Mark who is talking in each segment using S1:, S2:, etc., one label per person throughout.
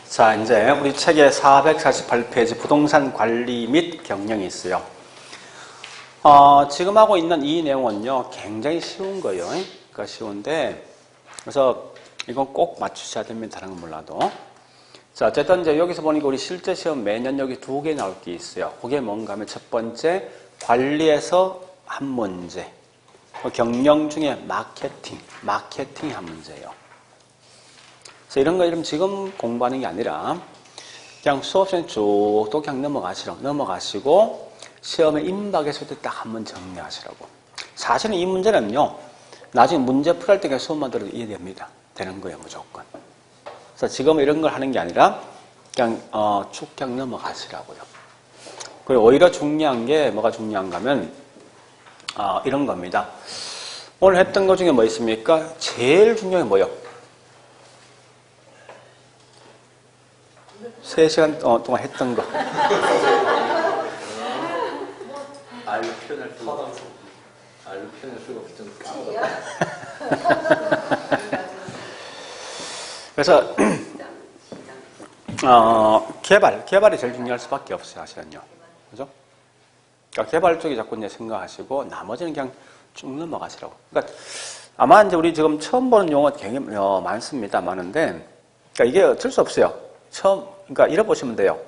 S1: 자, 이제 우리 책의 448페이지 부동산 관리 및 경영이 있어요. 지금 하고 있는 이 내용은요, 굉장히 쉬운 거예요. 그러니까 쉬운데, 그래서 이건 꼭 맞추셔야 됩니다. 다른 건 몰라도. 자, 어쨌든 이제 여기서 보니까 우리 실제 시험 매년 여기 2개 나올 게 있어요. 그게 뭔가 하면 첫 번째, 관리에서 한 문제. 경영 중에 마케팅이 한 문제예요. 그래서 이런 거 이름 지금 공부하는 게 아니라 그냥 수업 시간에 쭉 또 그냥 넘어가시고 시험에 임박했을 때 딱 한번 정리하시라고. 사실은 이 문제는요, 나중에 문제 풀할 때 그냥 수업만 들어도 이해됩니다. 되는 거예요, 무조건. 그래서 지금 이런 걸 하는 게 아니라 그냥 쭉 그냥 넘어가시라고요. 그리고 오히려 중요한 게 뭐가 중요한가 하면 이런 겁니다. 오늘 했던 것 중에 뭐 있습니까? 제일 중요한 게 뭐예요? 3시간 동안 했던 거.
S2: 알로 표현할 수가 없죠.
S1: 그래서 개발이 제일 중요할 수밖에 없어요, 사실은요. 그죠? 그러니까 개발 쪽에 자꾸 이제 생각하시고 나머지는 그냥 쭉 넘어가시라고. 그러니까 아마 이제 우리 지금 처음 보는 용어 굉장히 많습니다. 많은데, 그러니까 이게 어쩔 수 없어요. 그러니까 이래 보시면 돼요.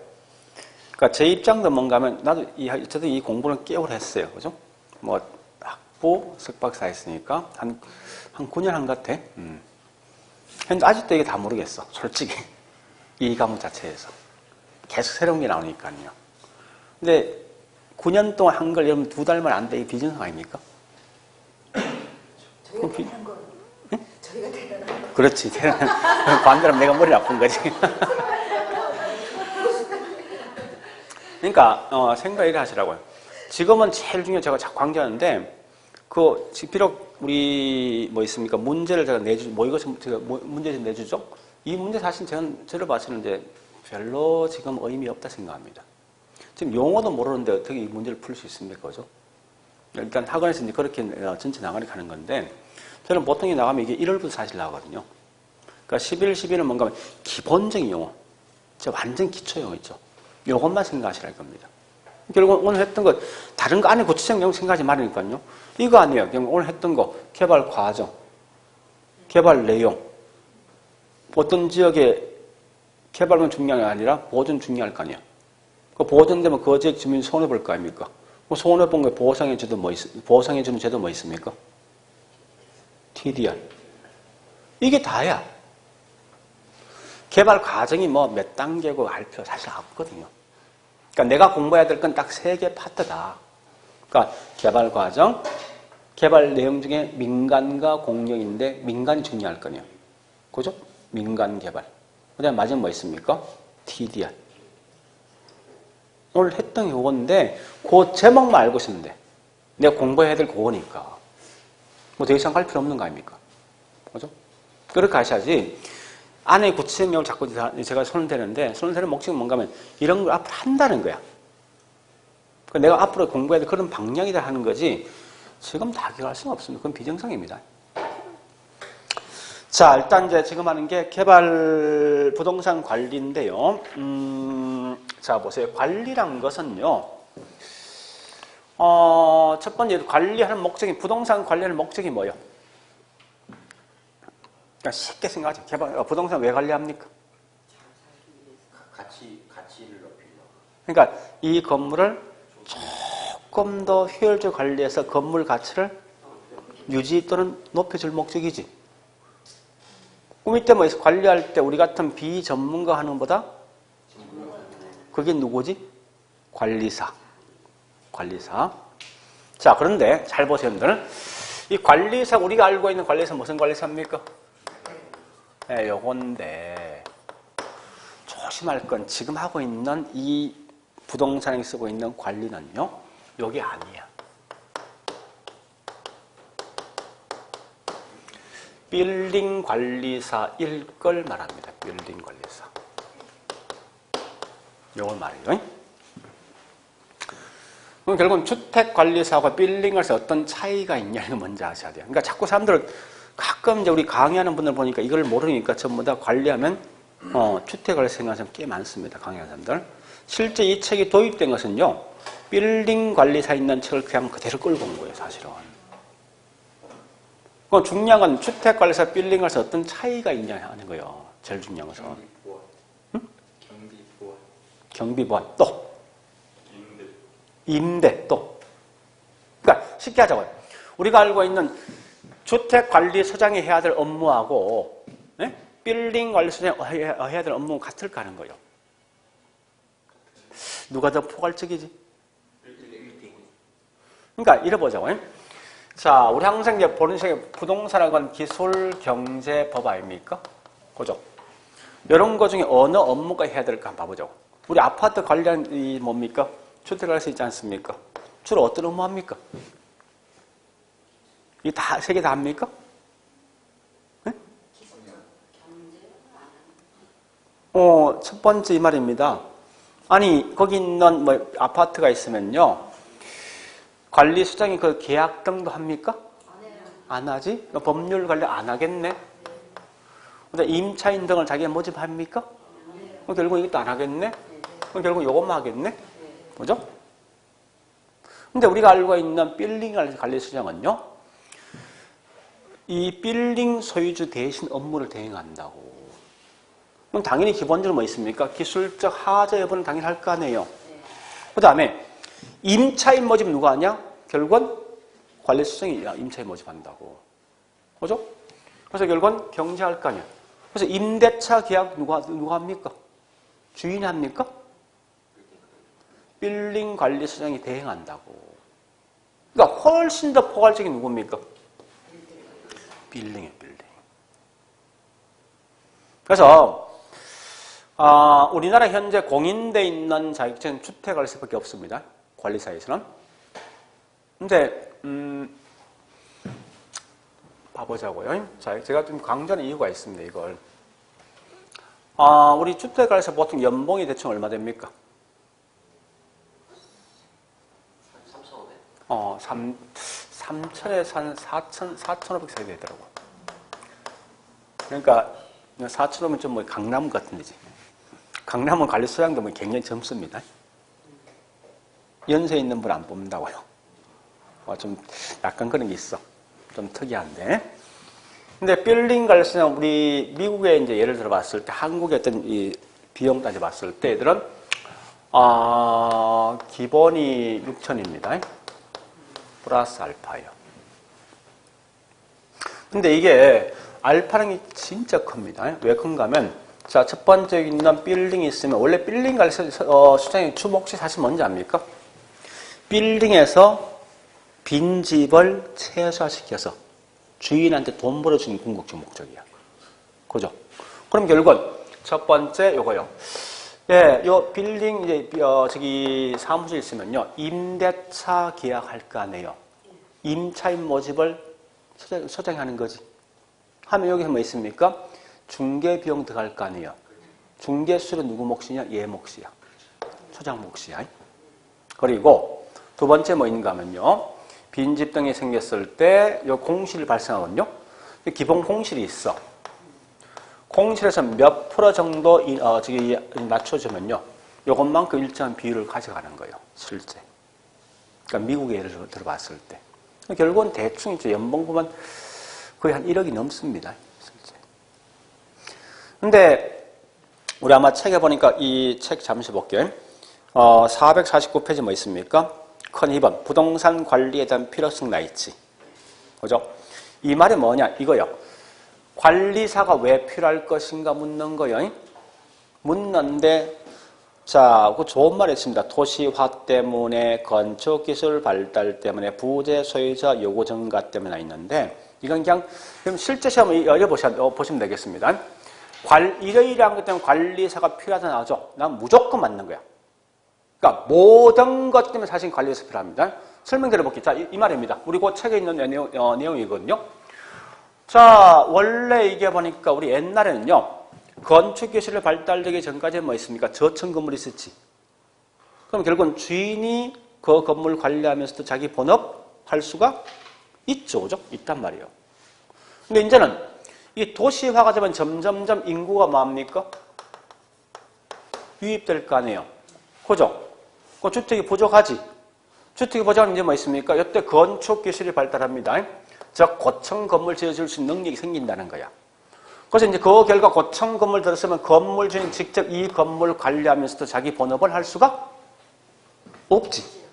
S1: 그러니까 제 입장도 뭔가 하면 저도 이 공부는 꽤 오래 했어요. 그죠? 뭐 학부, 석박사 했으니까 한 9년 한 것 같아. 근데 아직도 이게 다 모르겠어. 솔직히. 이 과목 자체에서. 계속 새로운 게 나오니까요. 근데 9년 동안 한 걸 여러분 2달만 안 돼. 이게 비정상 아닙니까?
S3: 저희가 대단한 거.
S1: 응?
S3: 저희가 대단한 거.
S1: 그렇지. 반대로 내가 머리 아픈 거지. 그러니까 생각 이래 하시라고요. 지금은 제일 중요한 제가 자꾸 강조하는데 비록 우리 뭐 있습니까? 문제를 제가 이것은 제가 문제를 내주죠. 이 문제 사실 저를 봐서는 이제 별로 지금 의미 없다 생각합니다. 지금 용어도 모르는데 어떻게 이 문제를 풀 수 있습니까? 그죠? 일단 학원에서 이제 그렇게 전체 나가리 가는 건데 저는 보통 나가면 이게 1월부터 사실 나가거든요. 그러니까 11, 12는 뭔가 기본적인 용어, 완전 기초 용어 있죠. 요것만 생각하시라는 겁니다. 결국 오늘 했던 거, 다른 거 안에 구체적인 내용 생각하지 말으니까요. 이거 아니에요. 그냥 오늘 했던 거, 개발 과정, 개발 내용. 어떤 지역의 개발은 중요한 게 아니라 보존 중요할 거 아니에요. 그 보존되면 그 지역 주민이 손해볼 거 아닙니까? 그 손해본 거에 보상해주는 제도 뭐 있습니까? TDR. 이게 다야. 개발 과정이 뭐 몇 단계고 알 필요 사실 없거든요. 그러니까 내가 공부해야 될 건 딱 3개 파트다. 그러니까 개발 과정, 개발 내용 중에 민간과 공영인데 민간이 중요할 거네요. 그죠? 민간 개발. 그 다음에 마지막 뭐 있습니까? TDR. 오늘 했던 요건데 그 제목만 알고 있으면 돼. 내가 공부해야 될 그거니까. 뭐 더 이상 할 필요 없는 거 아닙니까? 그죠? 그렇게 하셔야지. 안에 구체적인 내용을 자꾸 제가 손을 대는데, 손을 대는 목적은 뭔가 하면 이런 걸 앞으로 한다는 거야. 그러니까 내가 앞으로 공부해야 될 그런 방향이다 하는 거지, 지금 다 기억할 수는 없습니다. 그건 비정상입니다. 자, 일단 이제 지금 하는 게 개발 부동산 관리인데요. 자, 보세요. 관리란 것은요, 첫 번째 관리하는 목적이, 부동산 관리하는 목적이 뭐예요? 쉽게 생각하죠. 부동산 왜 관리합니까?
S2: 가치를 높이려고.
S1: 그러니까 이 건물을 조금 더 효율적으로 관리해서 건물 가치를 유지 또는 높여줄 목적이지. 밑에 뭐 관리할 때 우리 같은 비전문가 하는 것보다 그게 누구지? 관리사. 자, 그런데 잘 보세요, 여러분들. 이 관리사, 우리가 알고 있는 관리사 무슨 관리사입니까? 네, 요건데 조심할 건 지금 하고 있는 이 부동산에 쓰고 있는 관리는요, 요게 아니야. 빌딩 관리사일 걸 말합니다. 빌딩 관리사. 요걸 말해요. 그럼 결국은 주택관리사하고 빌딩에서 어떤 차이가 있냐를 먼저 아셔야 돼요. 그러니까 자꾸 사람들 가끔 이제 우리 강의하는 분들 보니까 이걸 모르니까 전부 다 관리하면 주택을 생각하는 사람 꽤 많습니다. 강의하는 사람들. 실제 이 책이 도입된 것은요, 빌딩 관리사에 있는 책을 그냥 그대로 끌고 온 거예요, 사실은. 중요한 건 주택 관리사, 빌딩 관리사 어떤 차이가 있냐 하는 거예요. 제일 중요한 것은.
S2: 경비보안.
S1: 응?
S2: 경비보안.
S1: 경비보안, 또. 임대, 또. 그러니까 쉽게 하자고요. 우리가 알고 있는 주택관리소장이 해야 될 업무하고 빌딩 관리소장이 해야 될 업무는 같을까 하는 거예요. 누가 더 포괄적이지? 그러니까 이래 보자고요. 자, 우리 항상 이제 보는 시간에 부동산이라는 건 기술, 경제, 법 아닙니까? 그죠? 이런 거 중에 어느 업무가 해야 될까 한번 봐보죠. 우리 아파트 관리하는 이 뭡니까? 주택관리사 있지 않습니까? 주로 어떤 업무 합니까? 이 다, 세 개 다 합니까? 네? 첫 번째 이 말입니다. 아니, 거기 있는 뭐 아파트가 있으면요. 관리수장이 그 계약 등도 합니까? 안 하지? 법률 관리 안 하겠네? 근데 임차인 등을 자기가 모집합니까? 결국 이것도 안 하겠네? 결국 이것만 하겠네? 뭐죠? 근데 우리가 알고 있는 빌딩 관리수장은요. 이 빌딩 소유주 대신 업무를 대행한다고. 그럼 당연히 기본적으로 뭐 있습니까? 기술적 하자 여부는 당연히 할 거 아니에요. 그 다음에 임차인 모집 누가 하냐? 결국은 관리수장이 임차인 모집한다고. 그죠? 그래서 결국은 경제할 거 아니야. 그래서 임대차 계약 누가 합니까? 주인이 합니까? 빌딩 관리수장이 대행한다고. 그러니까 훨씬 더 포괄적인 누굽니까? 빌딩이에요, 빌딩. 그래서 우리나라 현재 공인돼 있는 자격증은 주택관리사밖에 없습니다. 관리사에서는. 근데 봐보자고요. 자, 제가 좀 강조하는 이유가 있습니다. 이걸. 우리 주택관리사 보통 연봉이 대충 얼마 됩니까? 3천에서 한 4,500 사이 되더라고. 그러니까 4,500은 좀 뭐 강남 같은 데지. 강남은 관리 소양도 뭐 굉장히 젊습니다. 연세 있는 분 안 뽑는다고요. 좀 약간 그런 게 있어. 좀 특이한데. 근데 빌딩 관리 소양 우리 미국에 이제 예를 들어 봤을 때 한국의 어떤 이 비용 따져 봤을 때 애들은 기본이 6,000입니다. 플러스 알파예요. 근데 이게 알파는 게 진짜 큽니다. 왜 큰가 하면 자, 첫 번째 있는 빌딩이 있으면 원래 빌딩 관리 수장의 주 몫이 사실 뭔지 압니까? 빌딩에서 빈집을 최소화시켜서 주인한테 돈 벌어주는 궁극적 목적이야. 그죠? 그럼 결국은 첫 번째 요거요. 예, 요 빌딩 이제 저기 사무실 있으면요. 임대차 계약할 거 아니에요. 임차인 모집을 소장이 하는 거지. 하면 여기서 뭐 있습니까? 중개 비용 들어갈 거 아니에요. 중개 수수료 누구 몫이냐? 얘 몫이야. 소장 몫이야. 그리고 두 번째 뭐 있는가 하면요. 빈집 등이 생겼을 때 요 공실이 발생하거든요. 기본 공실이 있어. 공실에서 몇 프로 정도 저기 낮춰주면요. 요것만큼 일정한 비율을 가져가는 거예요. 실제. 그러니까 미국의 예를 들어봤을 때. 결국은 대충 이제 연봉 보면 거의 한 1억이 넘습니다. 실제. 근데 우리 아마 책에 보니까 이 책 잠시 볼게요. 449페이지 뭐 있습니까? 큰 2번. 부동산 관리에 대한 필요성 나있지. 그죠? 이 말이 뭐냐? 이거요. 관리사가 왜 필요할 것인가 묻는 거요. 묻는데, 자, 그 좋은 말이 있습니다. 도시화 때문에, 건축기술 발달 때문에, 부재 소유자 요구 증가 때문에 있는데, 이건 그냥, 그럼 실제 시험을 보시면 되겠습니다. 이러이러한 것 때문에 관리사가 필요하다 나오죠? 난 무조건 맞는 거야. 그러니까 모든 것 때문에 사실 관리사가 필요합니다. 설명드려볼게요. 자, 이 말입니다. 우리 그 책에 있는 내용이거든요. 자, 원래 이게 보니까 우리 옛날에는요, 건축기술이 발달되기 전까지 뭐 있습니까? 저층 건물이 있었지. 그럼 결국은 주인이 그 건물 관리하면서도 자기 본업할 수가 있죠. 그죠? 있단 말이에요. 근데 이제는 이 도시화가 되면 점점점 인구가 뭐합니까? 유입될 거 아니에요. 그죠? 그 주택이 부족하지. 주택이 부족하면 이제 뭐 있습니까? 이때 건축 기술이 발달합니다. 즉 고층 건물 지어줄 수 있는 능력이 생긴다는 거야. 그래서 이제 그 결과 고층 건물 들었으면 건물 주인 직접 이 건물 관리하면서도 자기 본업을 할 수가 없지.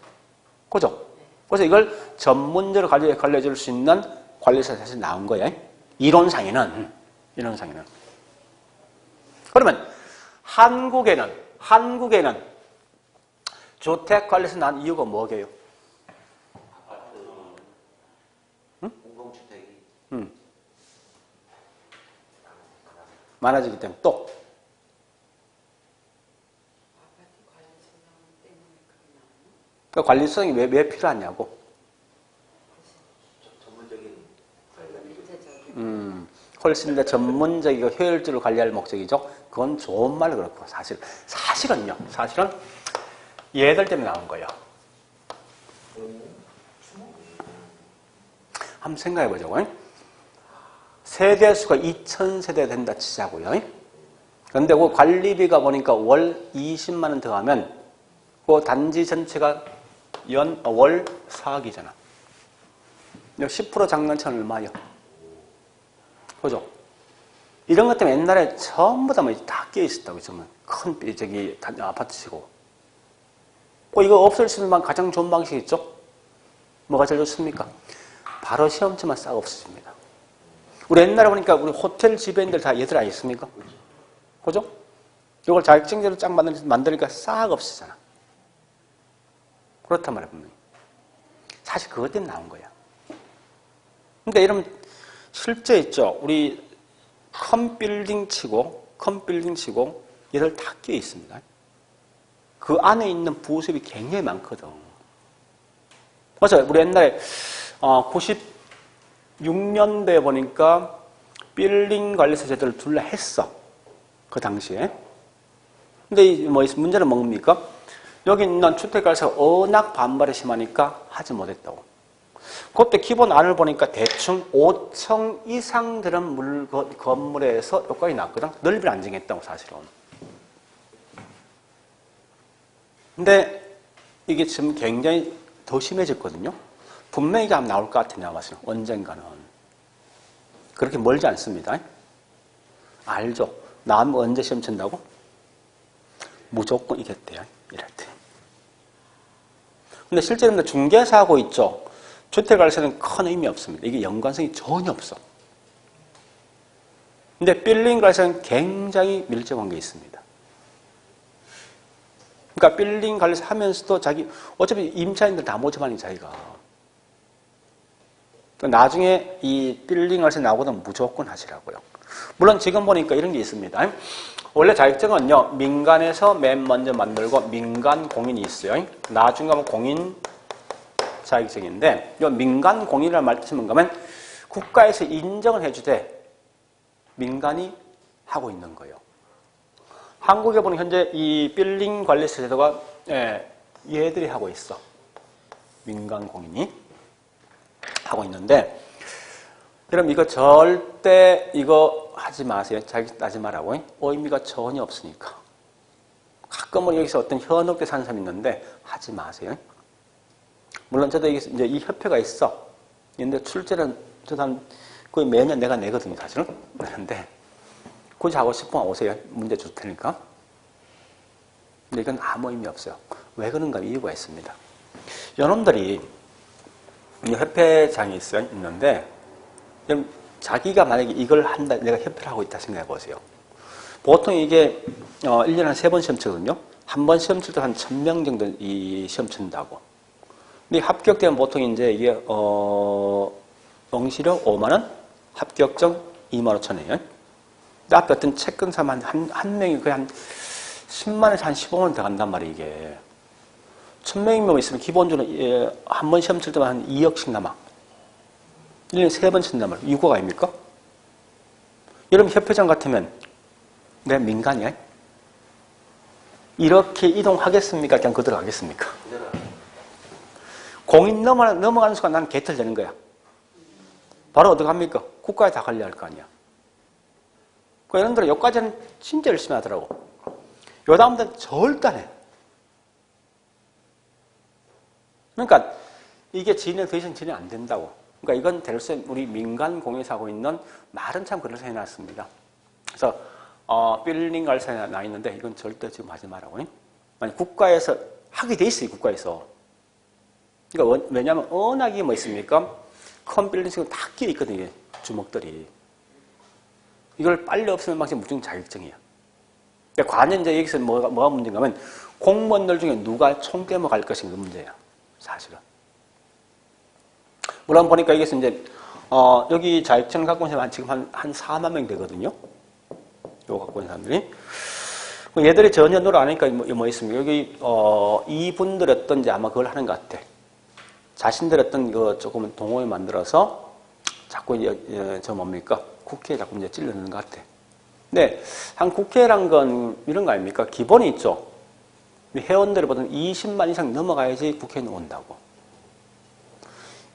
S1: 그죠? 그래서 이걸 전문적으로 관리해줄 수 있는 관리사가 사실 나온 거야. 이론상에는. 그러면 한국에는 주택관리에서 난 이유가 뭐게요?
S2: 공공주택이
S1: 많아지기 때문에 또 그 관리 수당이 왜 필요하냐고.
S2: 전문적인 관리가
S1: 훨씬 더 전문적이고 효율적으로 관리할 목적이죠. 그건 좋은 말로 그렇고 사실은 얘들 때문에 나온 거예요. 한번 생각해 보자고. 세대수가 2,000세대 된다 치자고요. 그런데 그 관리비가 보니까 월 20만 원 더하면 그 단지 전체가 월 4억이잖아. 10% 장난치면 얼마요? 그죠? 이런 것 때문에 옛날에 전부 다 끼어 있었다고 했으면 큰 아파트 치고. 이거 없앨 수 있는 가장 좋은 방식이 있죠? 뭐가 제일 좋습니까? 바로 시험치만 싹 없어집니다. 우리 옛날에 보니까 우리 호텔 지배인들 다 얘들 아니겠습니까? 그죠? 이걸 자격증제로 쫙 만드니까 싹 없어지잖아. 그렇단 말이야, 분명히. 사실 그것 때문에 나온 거야. 근데 이러면 실제 있죠? 우리 큰 빌딩 치고 얘들 다 끼어 있습니다. 그 안에 있는 부수입이 굉장히 많거든. 그래서 우리 옛날에 96년도에 보니까 빌딩 관리사 제도를 둘러 했어. 그 당시에. 근데 문제는 뭡니까? 여기 있는 주택관리사가 워낙 반발이 심하니까 하지 못했다고. 그때 기본안을 보니까 대충 5층 이상 되는 건물에서 효과가 났거든. 넓이를 안 정했다고 사실은. 근데 이게 지금 굉장히 더 심해졌거든요. 분명히 이게 나올 것 같으냐 봤어요. 언젠가는. 그렇게 멀지 않습니다. 알죠? 나면 언제 시험 친다고? 무조건 이겼대요. 이럴 때. 근데 실제로 중개사하고 있죠. 주택관리사는 큰 의미 없습니다. 이게 연관성이 전혀 없어. 근데 빌딩 관리사는 굉장히 밀접한 게 있습니다. 그러니까 빌딩 관리사 하면서도 어차피 임차인들 다 모집하는 자기가. 나중에 이 빌딩 관리사 나오거든 무조건 하시라고요. 물론 지금 보니까 이런 게 있습니다. 원래 자격증은요, 민간에서 맨 먼저 만들고 민간 공인이 있어요. 나중에 가면 공인 자격증인데, 이 민간 공인이라는 말 뜻은 뭔가 하면 국가에서 인정을 해주되 민간이 하고 있는 거예요. 한국에 보면 현재 이 빌딩 관리사 제도가 얘들이 하고 있어. 민간 공인이 하고 있는데, 그럼 이거 절대 이거 하지 마세요. 자기 따지 말라고. 의미가 전혀 없으니까. 가끔은 여기서 어떤 현혹돼 사는 사람이 있는데 하지 마세요. 물론 저도 이제 이 협회가 있어. 근데 출제는 저도 거의 매년 내가 내거든요, 사실은. 그런데 굳이 하고 싶으면 오세요. 문제 줄 테니까. 근데 이건 아무 의미 없어요. 왜 그런가 이유가 있습니다. 여러분들이 이 협회장이 있는데 자기가 만약에 이걸 한다, 내가 협회를 하고 있다 생각해 보세요. 보통 이게 1년에 한 3번 시험 치거든요. 한 번 시험 칠 때 한 1000명 정도 이 시험 친다고. 근데 합격되면 보통 이제 이게 응시료 5만원, 합격증 25,000원이에요. 근데 앞에 어떤 채권 사람 한 명이 거의 한 10만원에서 한 15만원 더 간단 말이에요, 이게. 1000명이면 있으면 기본적으로 한 번 시험 칠 때만 한 2억씩 남아. 1년에 3번 친단 말이에요. 이거가 아닙니까? 여러분 협회장 같으면 내가 민간이야? 이렇게 이동하겠습니까? 그냥 그대로 가겠습니까? 공인 넘어가는 순간 난 개털되는 거야. 바로 어떻게 합니까? 국가에 다 관리할 거 아니야. 여러분들은 여기까지는 진짜 열심히 하더라고. 요 다음부터는 절대 안 해. 그러니까 이게 진행, 더 이상 진행 안 된다고. 그러니까 이건 대로서 우리 민간 공에서 하고 있는 말은 참 그래서 해놨습니다. 그래서 빌딩 관리사에 나 있는데 이건 절대 지금 하지 말라고. 만약 국가에서 하게 돼 있어요. 국가에서. 그러니까 왜냐하면 워낙에 뭐 있습니까? 큰 빌딩식으로 다 끼어 있거든요. 주먹들이. 이걸 빨리 없애는 방식이 무조건 자격증이야. 그러니까 과연 이제 여기서 뭐가 문제인가 하면 공무원들 중에 누가 총 떼먹을 것인가 문제야. 사실은. 물론 보니까 여기서 이제 여기 자격증을 갖고 있는 사람이 지금 한 4만 명 되거든요. 이거 갖고 있는 사람들이. 얘들이 전혀 노력 안 하니까 뭐 있습니까? 여기 이분들 어떤지 아마 그걸 하는 것 같아. 자신들 어떤 그 조금 동호회 만들어서 자꾸 저 뭡니까? 국회에 자꾸 이제 찔러넣는 것 같아. 근데 한 국회란 건 이런 거 아닙니까? 기본이 있죠. 회원들이 보통 20만 이상 넘어가야지 국회에 온다고.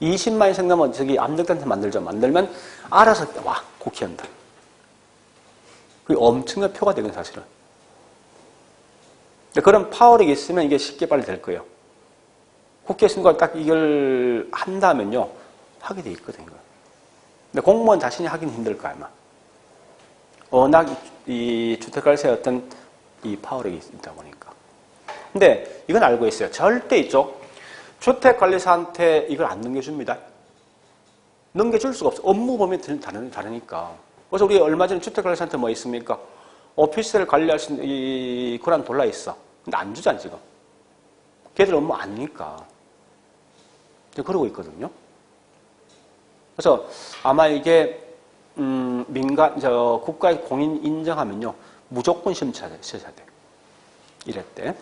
S1: 20만 이상 넘으면 저기 암덕단체 만들죠. 만들면 알아서 와 국회의원들. 그게 엄청난 표가 되는 사실은. 그런 파워력이 있으면 이게 쉽게 빨리 될 거예요. 국회 선거 딱 이걸 한다면요 하게 돼 있거든요. 근데 공무원 자신이 하기는 힘들 거 아마. 워낙 이 주택관리사의 어떤 이 파워력이 있다 보니까. 근데 이건 알고 있어요. 절대 있죠. 주택관리사한테 이걸 안 넘겨줍니다. 넘겨줄 수가 없어. 업무 범위 다르니까. 그래서 우리 얼마 전에 주택관리사한테 뭐 있습니까? 오피스를 관리할 수 있는 이 권한 돌라 있어. 근데 안 주잖아 지금. 걔들 업무 아니니까. 그러고 있거든요. 그래서 아마 이게 국가의 공인 인정하면요 무조건 시험 쳐야 돼. 이랬대.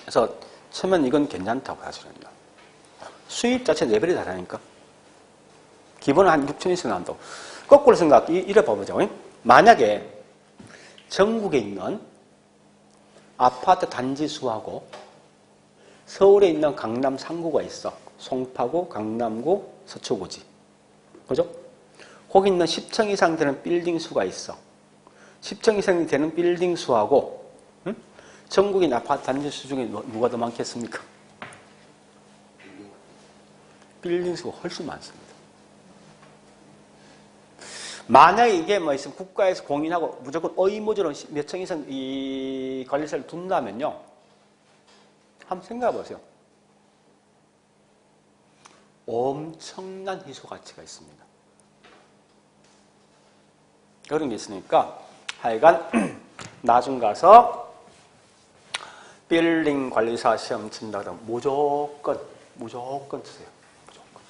S1: 그래서 처음엔 이건 괜찮다고 사실은요. 수입 자체 레벨이 다르니까. 기본은 한 6천 이상 나온다고. 거꾸로 이래 봐보죠. 만약에 전국에 있는 아파트 단지 수하고 서울에 있는 강남 3구가 있어. 송파구, 강남구, 서초구지. 그죠? 거기 있는 10층 이상 되는 빌딩 수가 있어. 10층 이상 되는 빌딩 수하고 전국에 있는 아파트 단지 수 중에 누가 더 많겠습니까? 빌딩 수가 훨씬 많습니다. 만약에 이게 뭐 있으면 국가에서 공인하고 무조건 의무적으로 몇 층 이상 이 관리사를 둔다면요. 한번 생각해 보세요. 엄청난 희소 가치가 있습니다. 그런 게 있으니까 하여간 나중 가서 빌딩 관리사 시험 친다 그러면 무조건 쓰세요. 무조건.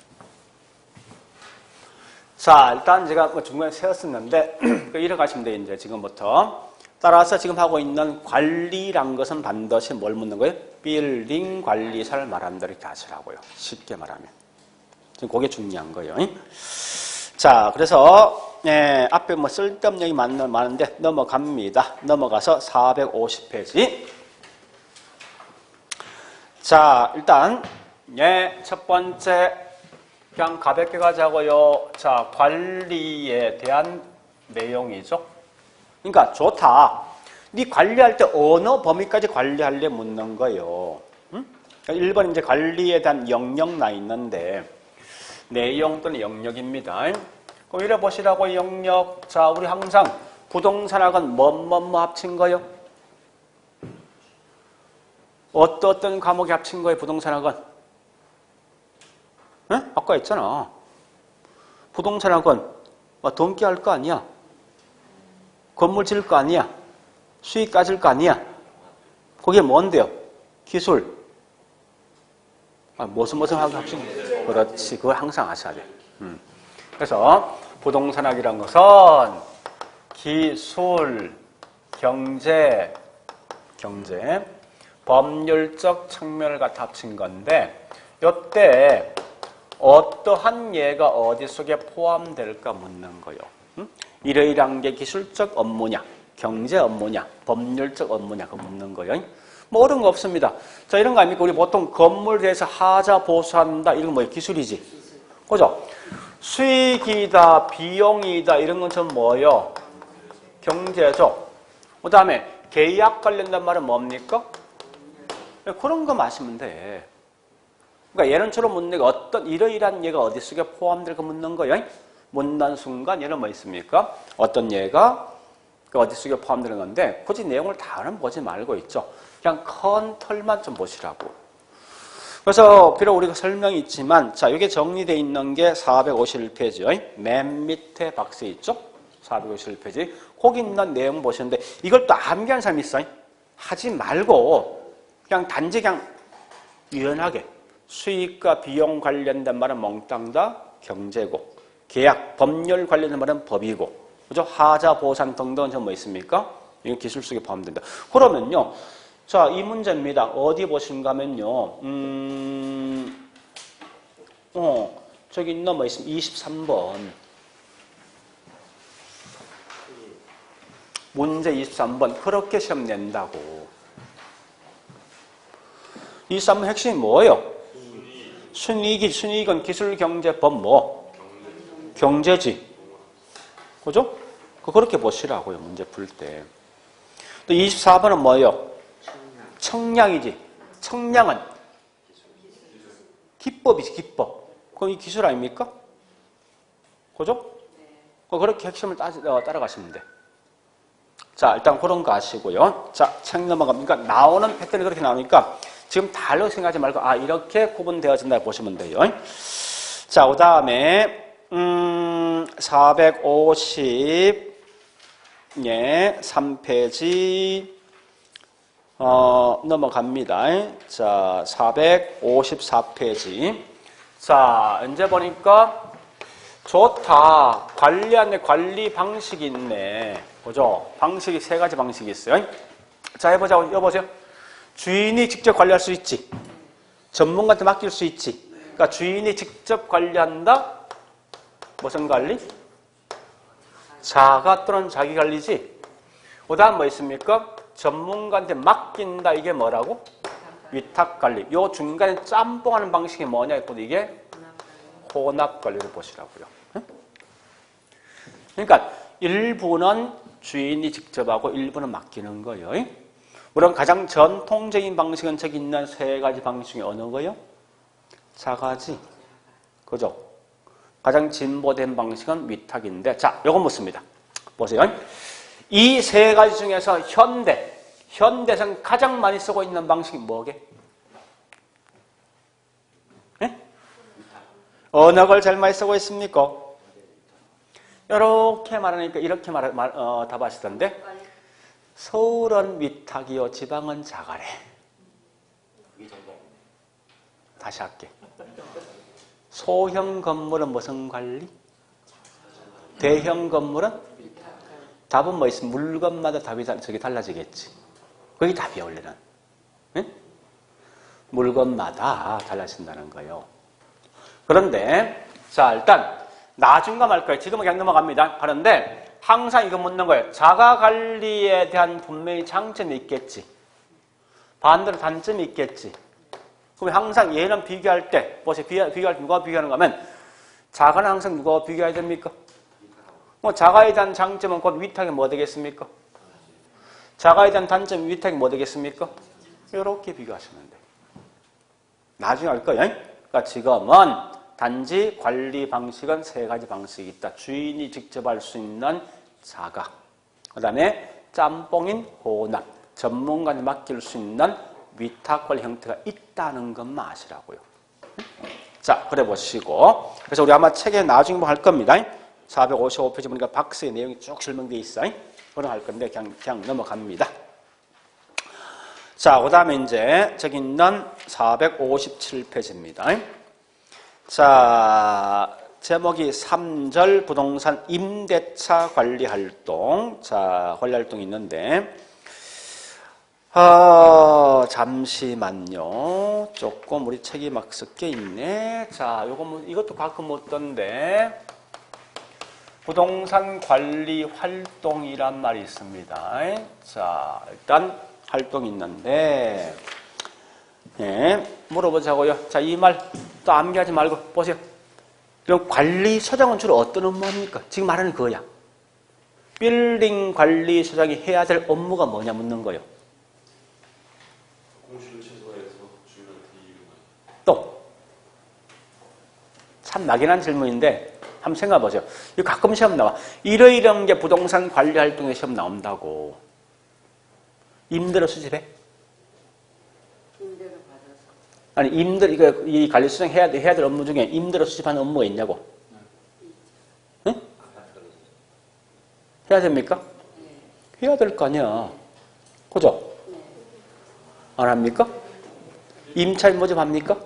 S1: 자, 일단 제가 뭐 중간에 세웠었는데 이렇게 하시면 돼요. 이제 지금부터. 따라서 지금 하고 있는 관리란 것은 반드시 뭘 묻는 거예요? 빌딩 관리사를 말한다 이렇게 하시라고요. 쉽게 말하면. 지금 그게 중요한 거예요. 자, 그래서 앞에 뭐 쓸데없는 얘기 많은데 넘어갑니다. 넘어가서 450페이지. 자, 일단 첫 번째 그냥 가볍게 가자고요. 자, 관리에 대한 내용이죠. 그러니까 좋다. 네 관리할 때 어느 범위까지 관리할래 묻는 거예요. 응? 1번 이제 관리에 대한 영역 나 있는데 내용 또는 영역입니다. 그럼 이래 보시라고 영역. 자, 우리 항상 부동산학은 뭐뭐 합친 거요? 어떤 과목이 합친 거예요? 부동산학은? 응? 아까 했잖아. 부동산학은 등기 할 거 아니야? 건물 지을 거 아니야? 수익 가질 거 아니야? 그게 뭔데요? 기술. 무슨 하고 합친 거예요? 그렇지. 그걸 항상 아셔야 돼. 그래서 부동산학이란 것은 기술, 경제, 법률적 측면을 갖다 합친 건데 이때 어떠한 예가 어디 속에 포함될까 묻는 거예요. 이러이러한 게 기술적 업무냐, 경제 업무냐, 법률적 업무냐 그거 묻는 거예요. 뭐 어려운 거 없습니다. 자, 이런 거 아닙니까? 우리 보통 건물에 대해서 하자 보수한다 이런 거 뭐예요? 기술이지. 그죠? 수익이다, 비용이다 이런 건 좀 뭐예요? 경제죠. 그 다음에 계약 관련된 말은 뭡니까? 그런 거 마시면 돼. 그러니까 얘는 주로 묻는 게 어떤 이러이러한 얘가 어디 속에 포함될까 묻는 거예요. 묻는 순간 얘는 뭐 있습니까? 어떤 얘가 어디 속에 포함되는 건데 굳이 내용을 다는 보지 말고 있죠. 그냥 큰 털만 좀 보시라고. 그래서 비록 우리가 설명이 있지만 자 이게 정리되어 있는 게 451페이지요. 맨 밑에 박스에 있죠. 451페이지. 거기 있는 내용 보시는데 이걸 또 암기하는 사람이 있어요. 하지 말고 그냥 단지 그냥 유연하게 수익과 비용 관련된 말은 몽땅 다 경제고 계약, 법률 관련된 말은 법이고 그죠? 하자, 보상 등등은 좀 뭐 있습니까? 이건 기술 속에 포함된다. 그러면요. 자, 이 문제입니다. 어디 보신가 하면요. 저기 있나 뭐 있습니다. 23번. 문제 23번. 그렇게 시험 낸다고. 23번 핵심이 뭐예요? 순이익은 기술경제법 뭐? 경제지. 그죠? 그렇게 보시라고요. 문제 풀 때. 또 24번은 뭐예요? 청량이지. 청량은 기법이지, 기법. 그럼 이 기술 아닙니까? 그죠? 그렇게 핵심을 따라가시면 돼. 자, 일단 그런 거 아시고요. 자, 책 넘어갑니까? 나오는 패턴이 그렇게 나오니까 지금 달로 생각하지 말고, 이렇게 구분되어진다 보시면 돼요. 자, 그 다음에, 453페이지, 넘어갑니다. 자, 454페이지. 자, 이제 보니까 좋다. 관리하네. 관리 방식이 있네. 그죠? 방식이 세 가지 방식이 있어요. 자, 해보자고. 여보세요. 주인이 직접 관리할 수 있지. 전문가한테 맡길 수 있지. 그러니까 주인이 직접 관리한다. 무슨 관리? 자가 또는 자기 관리지. 그 다음 뭐 있습니까? 전문가한테 맡긴다. 이게 뭐라고? 위탁관리. 요 중간에 짬뽕하는 방식이 뭐냐 했거든. 이게 혼합관리를 보시라고요. 그러니까 일부는 주인이 직접 하고 일부는 맡기는 거예요. 물론 가장 전통적인 방식은 저기 있는 세 가지 방식 중에 어느 거요? 자가지. 그죠? 가장 진보된 방식은 위탁인데 자, 요건 묻습니다. 보세요. 이 세 가지 중에서 현대에서는 가장 많이 쓰고 있는 방식이 뭐게? 네? 어느 걸 제일 많이 쓰고 있습니까? 이렇게 말하니까 이렇게 답하시던데 서울은 위탁이요 지방은 자가래. 다시 할게. 소형 건물은 무슨 관리? 대형 건물은? 답은 뭐 있으면 물건마다 답이 저기 달라지겠지. 그게 답이야 원래는. 네? 물건마다 달라진다는 거예요. 그런데 자 일단 나중가 말 거예요. 지금은 그냥 넘어갑니다. 그런데 항상 이거 묻는 거예요. 자가관리에 대한 분명히 장점이 있겠지. 반대로 단점이 있겠지. 그럼 항상 얘는 비교할 때, 보세요. 비교할 때 누가 비교하는가 하면 자가는 항상 누가 비교해야 됩니까? 자가에 대한 장점은 곧 위탁이 뭐 되겠습니까? 자가에 대한 단점은 위탁이 뭐 되겠습니까? 이렇게 비교하시면 돼요. 나중에 할 거예요. 그러니까 지금은 단지 관리 방식은 세 가지 방식이 있다. 주인이 직접 할 수 있는 자가. 그 다음에 짬뽕인 혼합. 전문가에 맡길 수 있는 위탁관리 형태가 있다는 것만 아시라고요. 자, 그래 보시고. 그래서 우리 아마 책에 나중에 뭐 할 겁니다. 455페이지 보니까 박스의 내용이 쭉 설명되어 있어요. 그럼 할 건데 그냥 넘어갑니다. 자, 그 다음에 이제 저기 있는 457페이지입니다. 자, 제목이 3절 부동산 임대차 관리 활동. 자, 관리 활동이 있는데, 잠시만요. 조금 우리 책이 막 섞여 있네. 자, 이것도 가끔 묻던데, 부동산 관리 활동이란 말이 있습니다. 자, 일단 활동이 있는데, 예, 물어보자고요. 자, 이 말 또 암기하지 말고 보세요. 그럼 관리처장은 주로 어떤 업무 합니까? 지금 말하는 그거야. 빌딩 관리소장이 해야 될 업무가 뭐냐 묻는 거예요.
S4: 공실을 최소화해서 주인한테 이익을 많이.
S1: 또 참 막연한 질문인데 한번 생각해 보세요. 이거 가끔 시험 나와. 이러이러한 게 부동산 관리 활동에 시험 나온다고. 임대료 수집해?
S5: 임대료 받아서.
S1: 아니 임대 이 관리소장 해야 될 업무 중에 임대료 수집하는 업무가 있냐고. 응? 해야 됩니까?
S5: 네.
S1: 해야 될 거 아니야. 그죠?
S5: 네.
S1: 안 합니까? 임차인 모집합니까?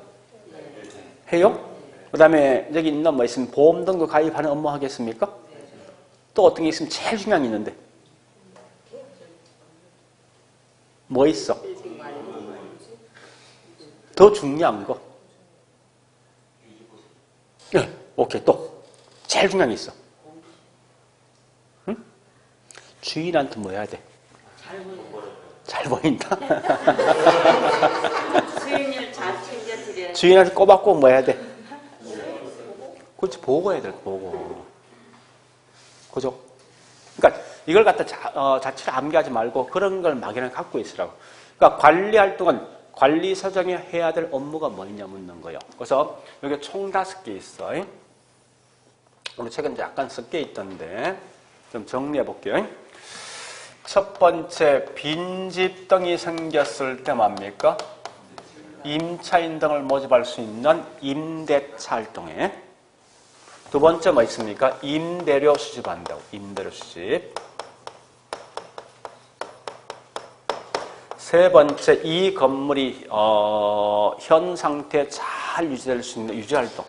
S5: 네.
S1: 해요? 그 다음에 여기 있는 뭐 있으면 보험 등록 가입하는 업무 하겠습니까? 또 어떤 게 있으면 제일 중요한 게 있는데 뭐 있어?
S5: 빌딩 관리.
S1: 더 중요한 거. 네, 오케이. 또 제일 중요한 게 있어. 응? 주인한테 뭐 해야 돼? 잘 보인다.
S5: 수익률 잘 챙겨드려야 돼.
S1: 주인한테 꼬박꼬박 뭐 해야 돼? 그렇지, 보고해야 돼, 보고. 그죠? 그러니까 이걸 갖다 자체를 암기하지 말고 그런 걸 막연하게 갖고 있으라고. 그러니까 관리 활동은 관리사장이 해야 될 업무가 뭐냐 묻는 거예요. 그래서 여기 총 5개 있어. 우리 책은 약간 섞여 있던데 좀 정리해 볼게요. 첫 번째, 빈집 등이 생겼을 때 뭡니까? 임차인 등을 모집할 수 있는 임대차 활동에. 두 번째 뭐 있습니까? 임대료 수집한다고. 임대료 수집. 세 번째, 이 건물이 현 상태 잘 유지될 수 있는 유지활동.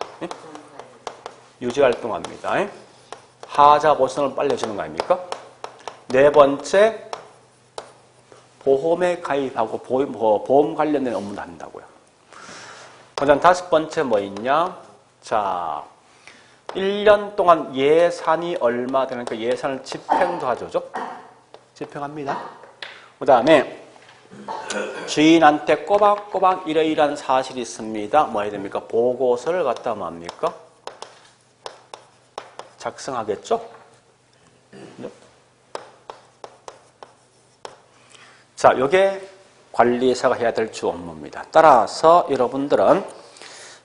S1: 유지활동합니다. 하자 보선을 빨리 해주는 거 아닙니까? 네 번째, 보험에 가입하고 보험 관련된 업무를 한다고요. 그다음 5번째 뭐 있냐? 자, 1년 동안 예산이 얼마 되니까 예산을 집행도 하죠. 집행합니다. 그 다음에 주인한테 꼬박꼬박 이러이러한 사실이 있습니다. 뭐 해야 됩니까? 보고서를 갖다 뭐 합니까? 작성하겠죠? 네. 자, 이게 관리사가 해야 될 주 업무입니다. 따라서 여러분들은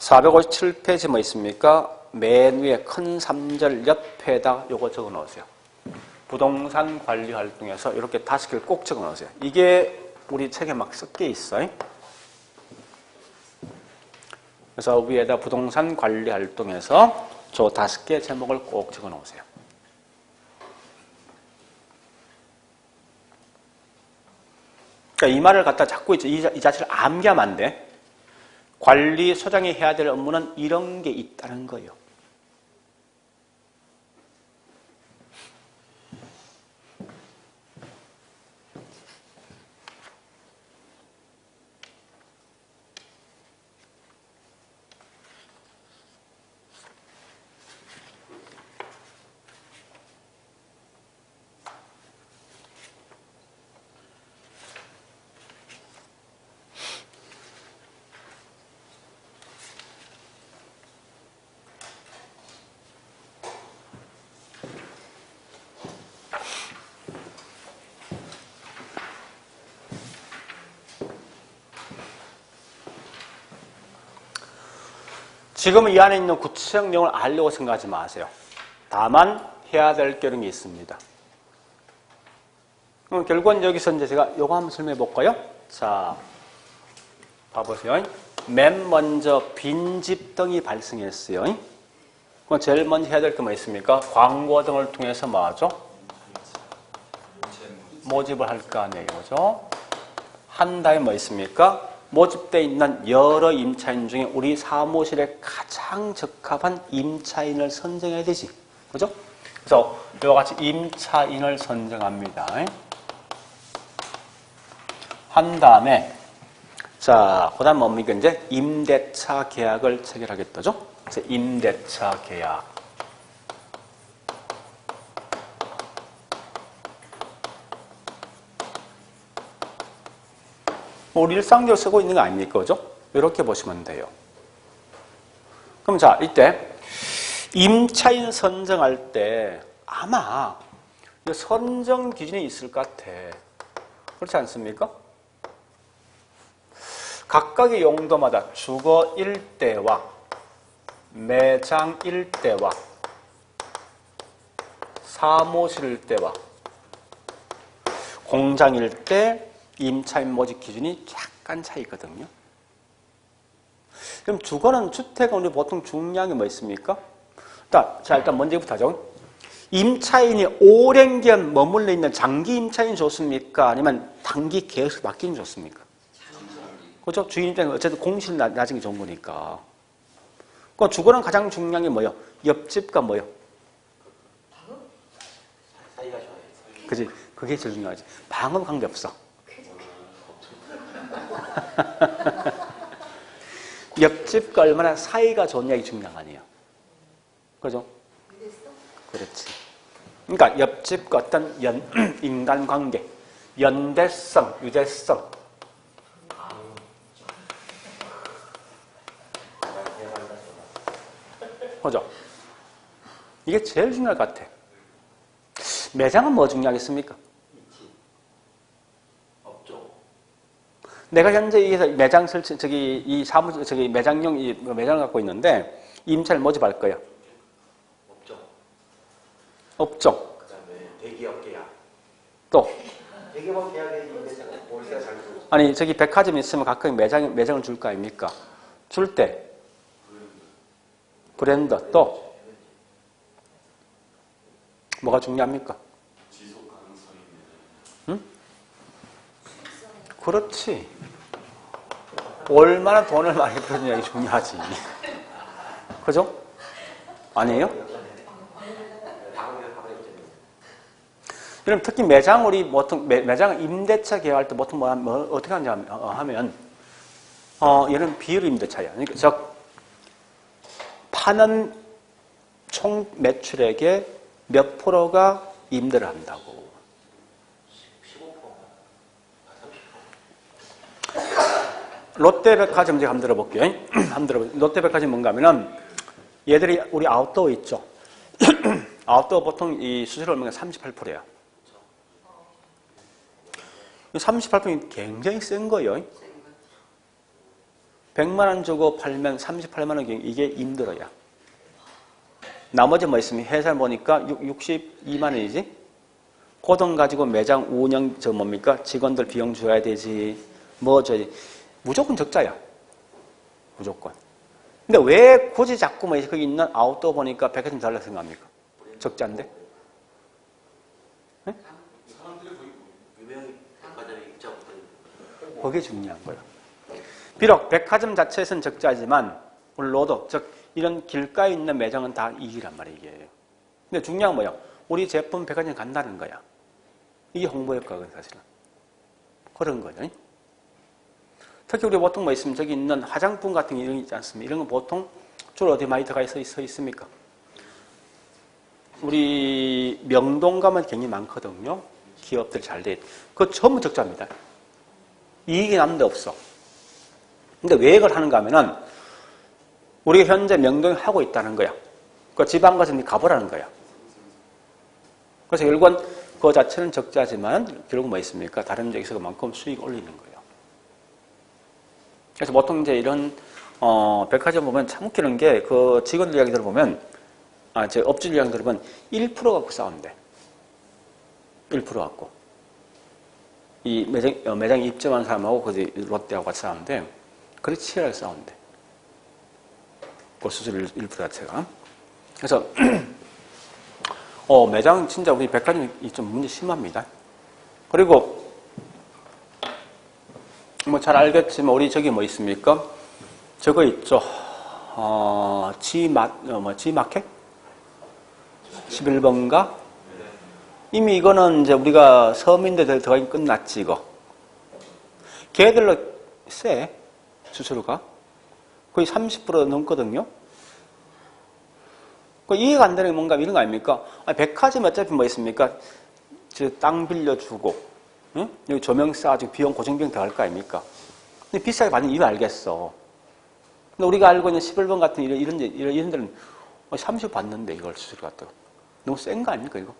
S1: 457페이지 뭐 있습니까? 맨 위에 큰 3절 옆에다 요거 적어 놓으세요. 부동산 관리 활동에서 이렇게 5개를 꼭 적어 놓으세요. 이게 우리 책에 막 섞여 있어요. 그래서 위에다 부동산 관리 활동에서 저 5개 제목을 꼭 적어 놓으세요. 그러니까 이 말을 갖다 자꾸 이 자체를 암기하면 안 돼. 관리소장이 해야 될 업무는 이런 게 있다는 거예요. 지금 이 안에 있는 구체적 내용을 알려고 생각하지 마세요. 다만 해야 될 계름이 있습니다. 그럼 결국은 여기서 이제 제가 요거 한번 설명해 볼까요? 자, 봐보세요. 맨 먼저 빈집 등이 발생했어요. 그럼 제일 먼저 해야 될 게 뭐 있습니까? 광고 등을 통해서 뭐 하죠? 모집을 할 거 아니에요. 그죠? 한 다음에 뭐 있습니까? 모집되어 있는 여러 임차인 중에 우리 사무실에 가장 적합한 임차인을 선정해야 되지. 그죠? 그래서 이와 같이 임차인을 선정합니다. 한 다음에, 자, 그 다음 뭡니까? 이제 임대차 계약을 체결하겠다죠? 그래서 임대차 계약. 우리 일상적으로 쓰고 있는 거 아닙니까? 그죠? 이렇게 보시면 돼요. 그럼 자, 이때 임차인 선정할 때 아마 선정 기준이 있을 것 같아. 그렇지 않습니까? 각각의 용도마다 주거 일대와 매장 일대와 사무실 일대와 공장 일대 임차인 모집 기준이 약간 차이거든요. 그럼 주거는 주택은 우리 보통 중요한 게 뭐 있습니까? 자, 일단 먼저부터 하죠. 임차인이 오랜 기간 머물러 있는 장기 임차인이 좋습니까? 아니면 단기 계약서 맡기는 좋습니까? 그렇죠? 주인 입장에 어쨌든 공실 낮은 게 좋은 거니까. 그 주거는 가장 중요한 게 뭐예요? 옆집과 뭐예요?
S2: 사이가 좋아요.
S1: 그지? 그게 제일 중요하지. 방은 관계없어. 옆집과 얼마나 사이가 좋냐 이 중요한 거 아니에요. 그죠? 그렇지. 그러니까 옆집과 어떤 인간관계, 연대성, 유대성. 그죠? 이게 제일 중요할 것 같아. 매장은 뭐 중요하겠습니까?
S2: 없죠.
S1: 내가 현재 이 매장 설치, 이 사무실, 매장용 이 매장을 갖고 있는데 임차를 모집할 거야.
S2: 없죠.
S1: 없죠.
S2: 그다음에 대기업 계약.
S1: 또
S2: 대기업 계약에 임대차가 월세가 잘 들어오죠.
S1: 아니 저기 백화점 있으면 각각 매장을 줄 거 아닙니까? 줄 때 브랜드 또 뭐가 중요합니까?
S4: 지속 가능성이
S1: 응? 그렇지. 얼마나 돈을 많이 벌느냐 이 중요하지. 그죠? 아니에요? 그럼 특히 매장 우리 보통 매장 임대차 계약할 때 보통 어떻게 하냐 하면 얘는 비율 임대차야. 그러니까 즉 파는 총 매출액의 몇 프로가 임대를 한다고.
S2: 15%.
S1: 롯데백화점 제가 한번 들어볼게요. 한번 들어볼게요. 롯데백화점 뭔가 하면은 얘들이 우리 아웃도어 있죠. 아웃도어 보통 이 수수료 얼마가 38%야. 38%는 굉장히 센 거예요. 100만 원 주고 팔면 38만 원 이게 임대료야. 나머지 뭐 있으면 회사 보니까 62만 원이지. 그 돈 가지고 매장 운영 뭡니까? 직원들 비용 줘야 되지. 뭐 줘야지. 무조건 적자야. 무조건. 근데 왜 굳이 자꾸 뭐 거기 있는 아웃도어 보니까 백화점 달라 생각합니까? 적자인데? 네?
S4: 사람들이 거의
S2: 유명한 백화점에 입자 못하는.
S1: 그게 중요한 거예요. 비록 백화점 자체에서는 적자지만 물론도 즉 이런 길가에 있는 매장은 다 이익이란 말이에요. 이게. 근데 중요한 건 뭐예요? 우리 제품 백화점 간다는 거야. 이게 홍보 효과거든 사실은. 그런 거죠. 특히 우리 보통 뭐 있으면 저기 있는 화장품 같은 게 이런 게 있지 않습니까? 이런 건 보통 주로 어디 많이 들어가 있습니까? 우리 명동 가면 굉장히 많거든요. 기업들 잘 돼. 그거 전부 적자입니다. 이익이 남는데 없어. 근데 왜 이걸 하는가 하면은 우리가 현재 명동에 하고 있다는 거야. 그 지방 가서 가보라는 거야. 그래서 결국은 그 자체는 적자지만 결국 뭐 있습니까? 다른 데에서 그만큼 수익 올리는 거예요. 그래서 보통 이제 이런 백화점 보면 참 웃기는 게 그 직원들 이야기 들어보면 제 업주들 이야기 들어보면 1% 갖고 싸운대. 1% 갖고. 이 매장에 입점한 사람하고 그 롯데하고 같이 싸우는데 그렇게 치열하게 싸운대. 그 수수료 1% 자체가. 그래서 매장 진짜 우리 백화점이 좀 문제 심합니다. 그리고 뭐 잘 알겠지만 우리 저기 뭐 있습니까? 저거 있죠. G마켓? 11번가? 이미 이거는 이제 우리가 서민들 들어가긴 끝났지 이거. 걔들로 세 수수료가 거의 30% 넘거든요. 그 이해가 안 되는 게 뭔가 이런 거 아닙니까? 백화점 어차피 뭐 있습니까? 땅 빌려주고, 응? 여기 조명 쌓아주고 비용 고정비용 들어갈 거 아닙니까? 근데 비싸게 받는 이유 알겠어. 근데 우리가 알고 있는 11번 같은 이런 데는 30 받는데 이걸 수수료 갖다 너무 센 거 아닙니까 이거?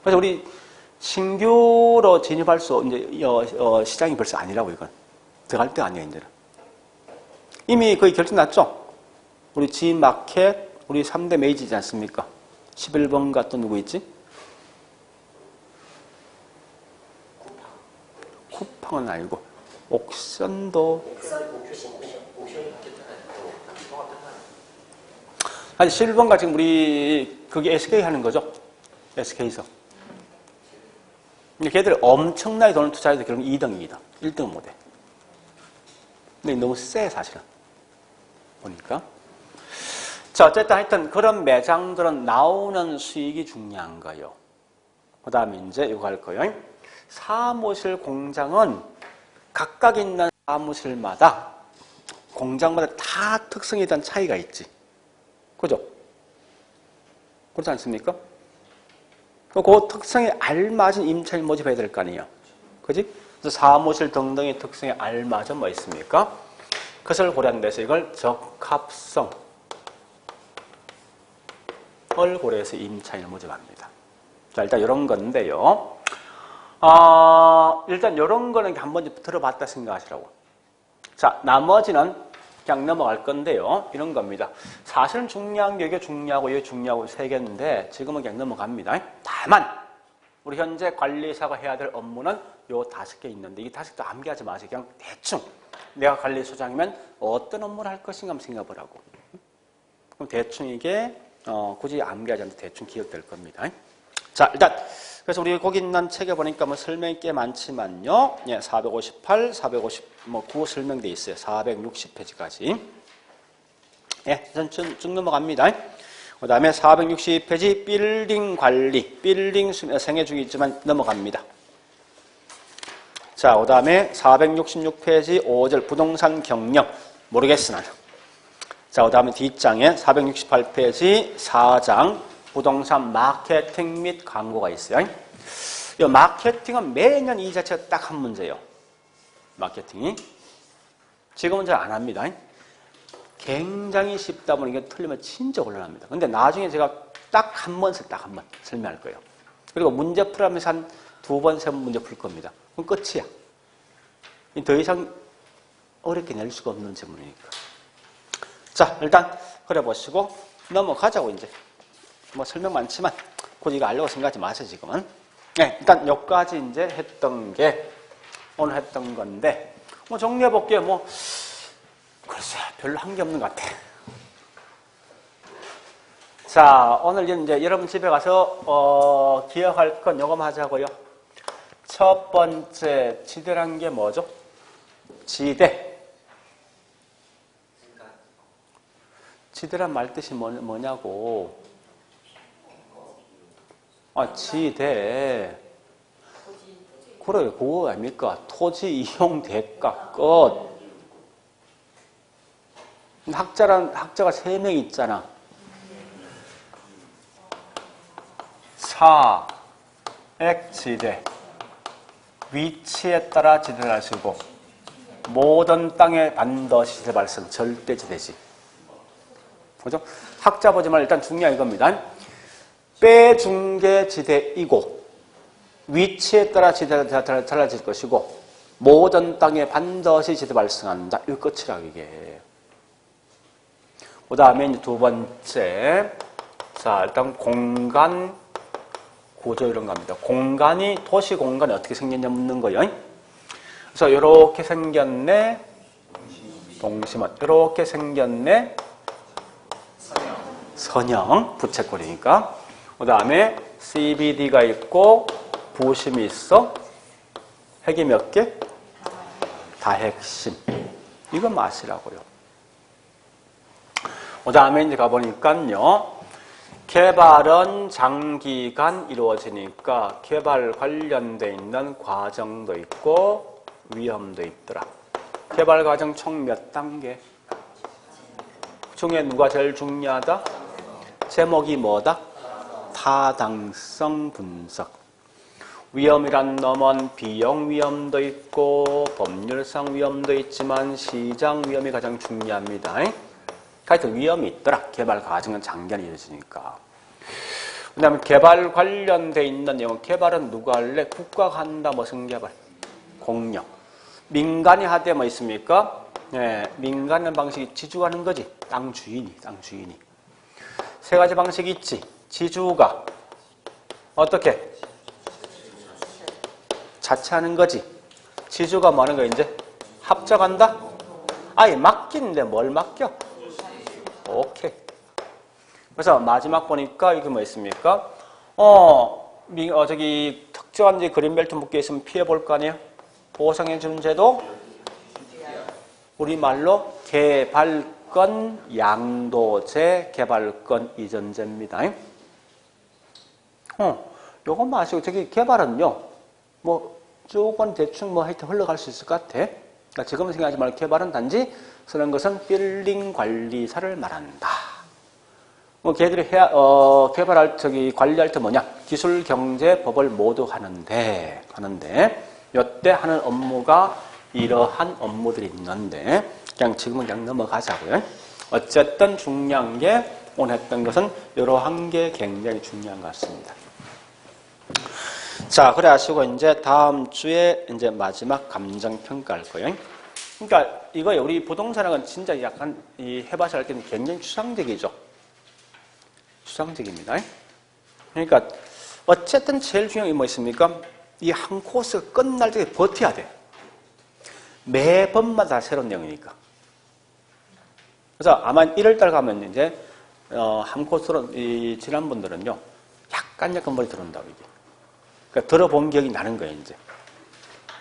S1: 그래서 우리 신규로 진입할 수 이제 시장이 벌써 아니라고 이건 들어갈 때가 아니에요 이제는. 이미 거의 결정 났죠. 우리 G마켓 우리 3대 메이저지 않습니까? 11번가 또 누구 있지? 쿠팡은 아니고 옥션도 아니 11번가 지금 우리 그게 SK 하는 거죠. SK에서 걔들 엄청나게 돈을 투자해도 결국 2등입니다. 1등은 못해. 근데 너무 세 사실은 보니까. 자 어쨌든 하여튼 그런 매장들은 나오는 수익이 중요한 거예요. 그 다음에 이제 이거 할 거예요. 사무실 공장은 각각 있는 사무실마다 공장마다 다 특성에 대한 차이가 있지. 그죠? 그렇지 않습니까? 그 특성에 알맞은 임차인 모집해야 될 거 아니에요. 그지? 그래서 사무실 등등의 특성에 알맞은 뭐 있습니까? 그것을 고려한 데서 이걸 적합성을 고려해서 임차인을 모집합니다. 자, 일단 이런 건데요. 일단 이런 거는 한번 들어봤다 생각하시라고. 자, 나머지는 그냥 넘어갈 건데요. 이런 겁니다. 사실은 중요한 게 이게 중요하고 이게 중요하고 세 개인데 지금은 그냥 넘어갑니다. 다만 우리 현재 관리사가 해야 될 업무는 요 5개 있는데 이 5개도 암기하지 마세요. 그냥 대충 내가 관리소장이면 어떤 업무를 할 것인가 한번 생각해 보라고. 그럼 대충 이게 굳이 암기하지 않아도 대충 기억될 겁니다. 자, 일단 그래서 우리 거기 있는 책에 보니까 뭐 설명이 꽤 많지만요. 예, 458, 459 설명돼 있어요. 460페이지까지. 예, 쭉 넘어갑니다. 그 다음에 462페이지 빌딩 관리, 빌딩 생애 중에 있지만 넘어갑니다. 자, 그 다음에 466페이지 5절 부동산 경영 모르겠어 나는. 자, 그 다음에 뒷장에 468페이지 4장 부동산 마케팅 및 광고가 있어요. 이 마케팅은 매년 이 자체가 딱 한 문제예요. 마케팅이. 지금은 잘 안 합니다. 굉장히 쉽다 보니 이게 틀리면 진짜 곤란합니다. 근데 나중에 제가 딱 한 번 설명할 거예요. 그리고 문제 풀하면서 한 2번, 3번 문제 풀 겁니다. 그럼 끝이야. 더 이상 어렵게 낼 수가 없는 질문이니까. 자, 일단 그래 보시고 넘어가자고 이제. 뭐 설명 많지만 굳이 이거 알려고 생각하지 마세요 지금은. 네, 일단 여기까지 이제 했던 게 오늘 했던 건데 뭐 정리해 볼게요. 뭐 글쎄 별로 한 게 없는 것 같아. 자, 오늘 이제 여러분 집에 가서 기억할 건 요거만 하자고요. 첫 번째 지대란 게 뭐죠? 지대. 지대란 말 뜻이 뭐냐고. 지대. 그래, 그거 아닙니까? 토지 이용 대가 끝. 학자가 3명 있잖아. 사액지대. 위치에 따라 지대를 하시고, 모든 땅에 반드시 지대 발생, 절대지대지. 그죠? 학자 보지만 일단 중요한 이겁니다. 빼중계지대이고 위치에 따라 지대가 달라질 것이고 모든 땅에 반드시 지대 발생한다. 이거 끝이라 이게. 그 다음에 이제 두 번째, 자 일단 공간 구조 이런 겁니다. 공간이 도시 공간이 어떻게 생겼냐 묻는 거예요. 그래서 이렇게 생겼네. 동심원. 이렇게 생겼네. 선형 부채꼴이니까. 그 다음에 CBD가 있고 부심이 있어. 핵이 몇 개? 다핵심. 이건 맛이라고요. 그 다음에 이제 가보니까요. 개발은 장기간 이루어지니까 개발 관련돼 있는 과정도 있고 위험도 있더라. 개발 과정 총 몇 단계? 중에 누가 제일 중요하다? 제목이 뭐다? 타당성 분석. 위험이란 놈은 비용 위험도 있고 법률상 위험도 있지만 시장 위험이 가장 중요합니다. 하여튼 위험이 있더라. 개발 과정은 장기간 이루어지니까. 그 다음에 개발 관련돼 있는 내용. 개발은 누가 할래? 국가가 한다. 무슨 개발? 공영. 민간이 하되 뭐 있습니까? 예, 민간의 방식이 지주가 하는 거지. 땅 주인이. 세 가지 방식이 있지. 지주가 어떻게? 자체하는 거지. 지주가 뭐 하는 거야, 이제? 합작한다? 아예 맡기는데 뭘 맡겨? 오케이. 그래서 마지막 보니까 이게 뭐 있습니까? 저기 특정한 이제 그린벨트 묶여 있으면 피해 볼 거 아니에요? 보상해 주는 제도? 우리말로 개발권 양도제, 개발권 이전제입니다. 요것만 아시고, 저기 개발은요, 뭐, 조금 대충 뭐 하여튼 흘러갈 수 있을 것 같아. 그러니까 지금 생각하지 말고 개발은 단지 쓰는 것은 빌딩 관리사를 말한다. 뭐, 걔들이 개발할, 관리할 때 뭐냐? 기술, 경제, 법을 모두 하는데, 요때 하는 업무가 이러한 업무들이 있는데, 그냥 지금은 그냥 넘어가자고요. 어쨌든 중요한 게, 오늘 했던 것은 이러한 게 굉장히 중요한 것 같습니다. 자, 그래 하시고 이제 다음 주에 이제 마지막 감정평가 할 거예요. 그러니까 이거 우리 부동산학은 진짜 약간 이 해봐서 할 때는 굉장히 추상적이죠. 추상적입니다. 그러니까 어쨌든 제일 중요한 게 뭐 있습니까? 이 한 코스가 끝날 때까지 버텨야 돼. 매번마다 새로운 내용이니까. 그래서 아마 1월달 가면 이제 한 코스로 지난 분들은요 약간 머리 들어온다고 이게. 그러니까 들어본 기억이 나는 거예요 이제.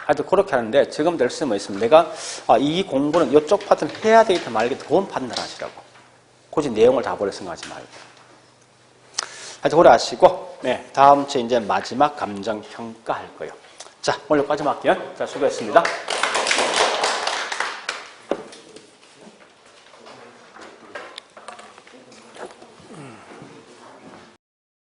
S1: 하여튼 그렇게 하는데 지금 될 수 뭐 있으면 내가 이 공부는 이쪽 파트는 해야 되겠다 말겠다 그건 판단하시라고. 굳이 내용을 다 버려 생각하지 말고. 하여튼 그래 하시고 네, 다음 주에 이제 마지막 감정 평가 할 거예요. 자 오늘 여기까지만 할게요. 자 수고했습니다.